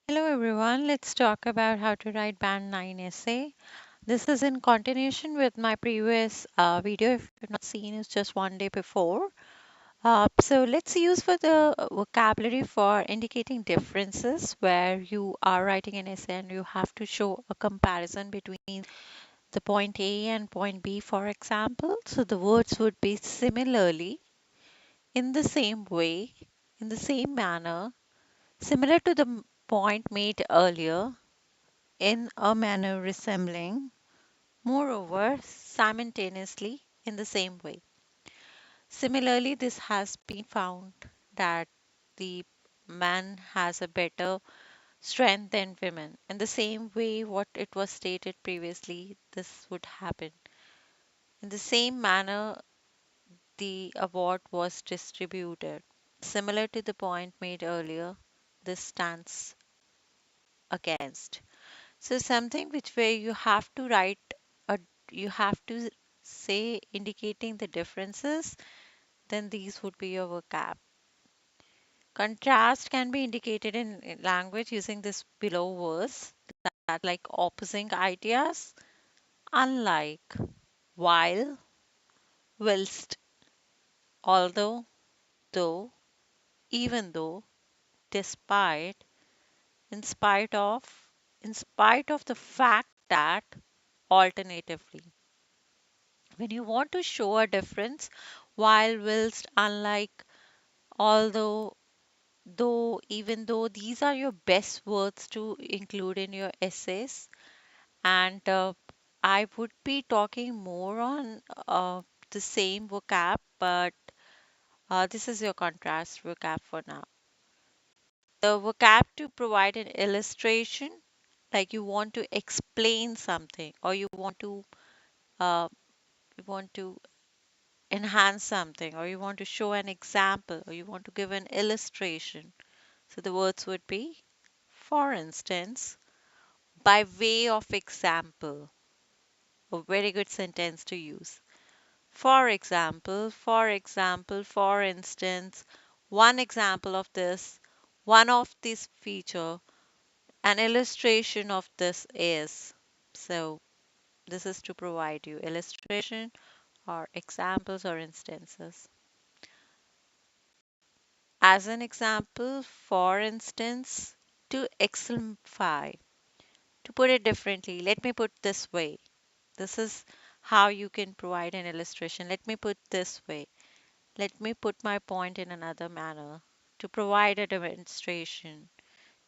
Hello everyone, let's talk about how to write BAND9 essay. This is in continuation with my previous video. If you've not seen, it's just one day before. So let's use for the vocabulary for indicating differences where you are writing an essay and you have to show a comparison between the point A and point B, for example. So the words would be similarly, in the same way, in the same manner, similar to the point made earlier, in a manner resembling, moreover, simultaneously in the same way. Similarly, this has been found that the man has a better strength than women. In the same way, what it was stated previously, this would happen. In the same manner, the award was distributed. Similar to the point made earlier, this stands against. So something which where you have to write a you have to say indicating the differences, then these would be your vocab. Contrast can be indicated in language using this below verse that like opposing ideas, unlike, while, whilst, although, though, even though, despite, in spite of the fact that, alternatively. When you want to show a difference, while, whilst, unlike, although, though, even though, these are your best words to include in your essays. And I would be talking more on the same vocab, but this is your contrast vocab for now. The vocab to provide an illustration, like you want to explain something, or uh, you want to enhance something, or you want to show an example, or you want to give an illustration. So the words would be, for instance, by way of example, a very good sentence to use. For example, for instance, one example of this, one of this feature, an illustration of this is. So this is to provide you illustration or examples or instances. As an example, for instance, to exemplify. To put it differently, let me put this way. This is how you can provide an illustration. Let me put this way. Let me put my point in another manner. To provide a demonstration,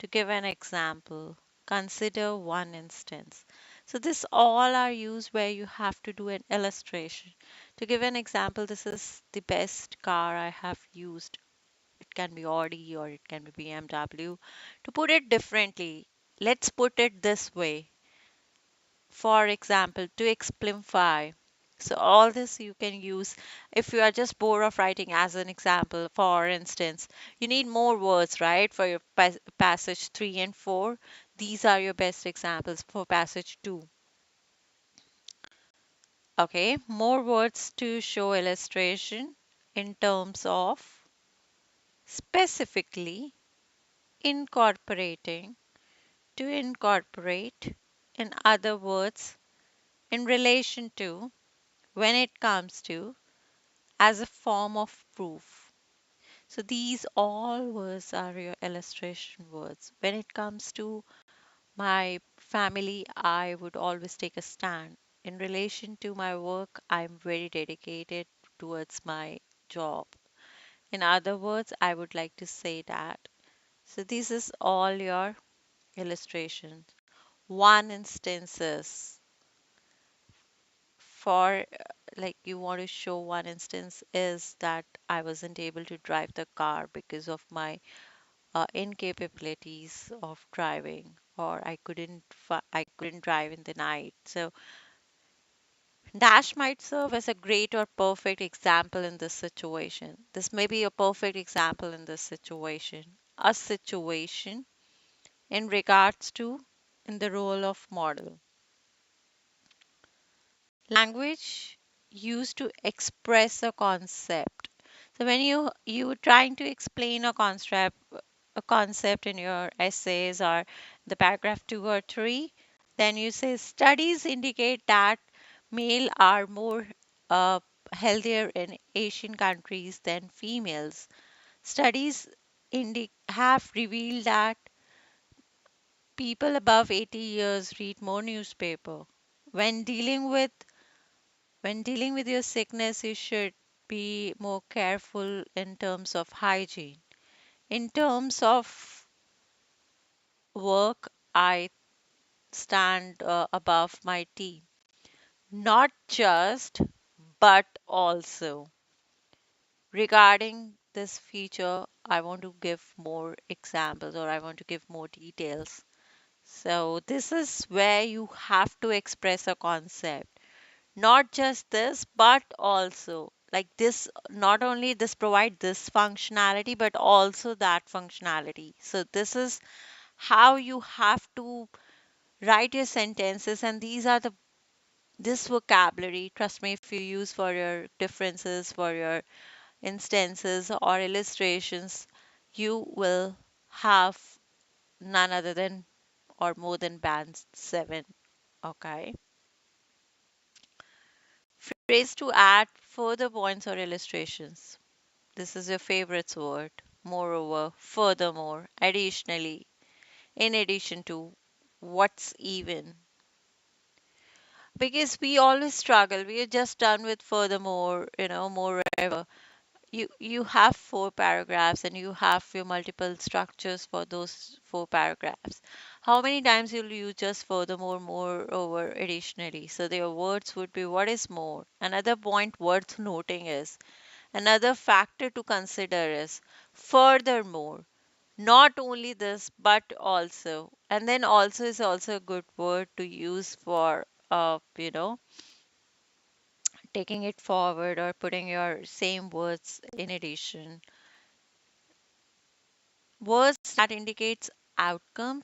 to give an example, consider one instance. So this all are used where you have to do an illustration. To give an example, this is the best car I have used. It can be Audi or it can be BMW. To put it differently, let's put it this way. For example, to exemplify. So all this you can use if you are just bored of writing as an example. For instance, you need more words, right? For your passage 3 and 4. These are your best examples for passage 2. Okay, more words to show illustration in terms of specifically incorporating, to incorporate, in other words, in relation to, when it comes to, as a form of proof. So these all words are your illustration words. When it comes to my family, I would always take a stand. In relation to my work, I'm very dedicated towards my job. In other words, I would like to say that. So this is all your illustrations. One instances for like you want to show one instance is that I wasn't able to drive the car because of my incapabilities of driving, or I couldn't drive in the night. So dash might serve as a great or perfect example in this situation. This may be a perfect example in this situation. A situation in regards to, in the role of model. Language used to express a concept. So when you trying to explain a concept, a concept in your essays or the paragraph 2 or 3, then you say studies indicate that male are more uh, healthier in Asian countries than females. Studies have revealed that people above 80 years read more newspaper. When dealing with when dealing with your sickness, you should be more careful in terms of hygiene. In terms of work, I stand above my team. Not just, but also. Regarding this feature, I want to give more examples or I want to give more details. So, this is where you have to express a concept. Not just this, but also like this, not only this provide this functionality, but also that functionality. So, this is how you have to write your sentences, and these are the this vocabulary, trust me, if you use for your differences, for your instances or illustrations, you will have none other than or more than band 7. Okay. Phrase to add further points or illustrations. This is your favorite word. Moreover, furthermore, additionally, in addition to, what's even. Because we always struggle. We are just done with furthermore, moreover. You have 4 paragraphs and you have your multiple structures for those 4 paragraphs. How many times you'll use just furthermore, moreover, additionally? So their words would be what is more. Another point worth noting is another factor to consider is furthermore. Not only this, but also. And then also is also a good word to use for taking it forward or putting your same words in addition. Words that indicates outcome,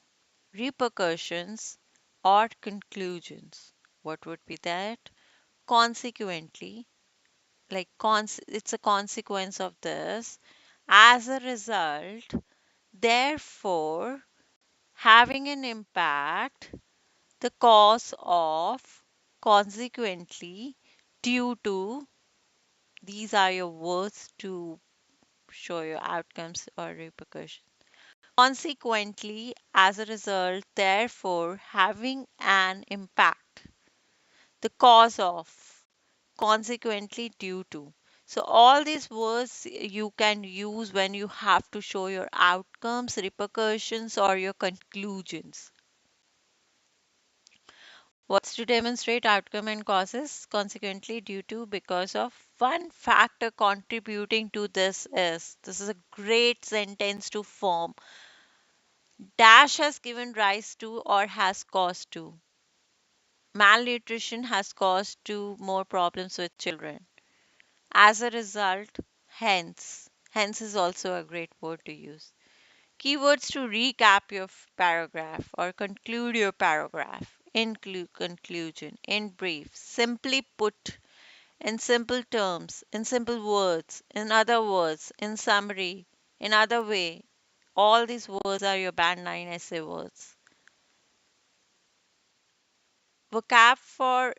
repercussions, or conclusions. What would be that? Consequently, it's a consequence of this. As a result, therefore, having an impact, the cause of, consequently, due to, these are your words to show your outcomes or repercussions. Consequently, as a result, therefore, having an impact, the cause of, consequently, due to. So, all these words you can use when you have to show your outcomes, repercussions, or your conclusions. What's to demonstrate outcome and causes? Consequently, due to, because of. One factor contributing to this is a great sentence to form. Dash has given rise to or has caused to. Malnutrition has caused to more problems with children. As a result, hence. Hence is also a great word to use. Keywords to recap your paragraph or conclude your paragraph. Include conclusion. In brief. Simply put. In simple terms. In simple words. In other words. In summary. In other way. All these words are your band 9 essay words. Vocab for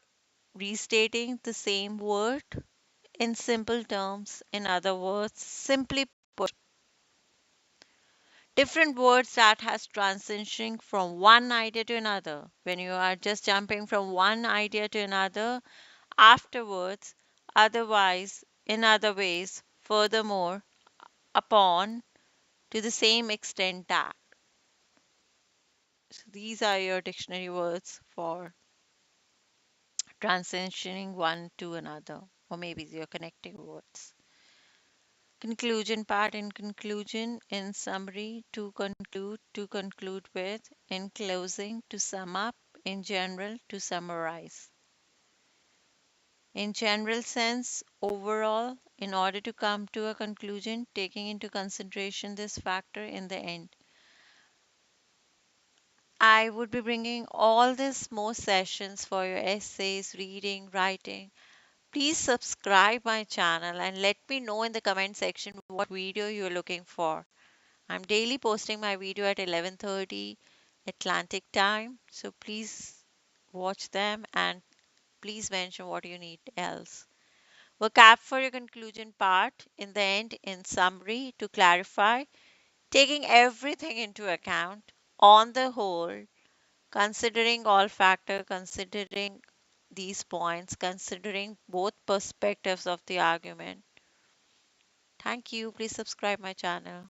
restating the same word in simple terms. In other words, simply put, different words that has transitioning from one idea to another. When you are just jumping from one idea to another, afterwards, otherwise, in other ways, furthermore, upon, to the same extent that. So these are your dictionary words for transitioning one to another, or maybe your connecting words. Conclusion part. In conclusion, in summary, to conclude with, in closing, to sum up, in general, to summarize. In general sense, overall, in order to come to a conclusion, taking into consideration this factor in the end. I would be bringing all these more sessions for your essays, reading, writing. Please subscribe my channel and let me know in the comment section what video you're looking for. I'm daily posting my video at 11:30 Atlantic time, so please watch them and please mention what you need else. Vocab for your conclusion part. In the end, in summary, to clarify, taking everything into account, on the whole, considering all factors, considering these points, considering both perspectives of the argument. Thank you. Please subscribe my channel.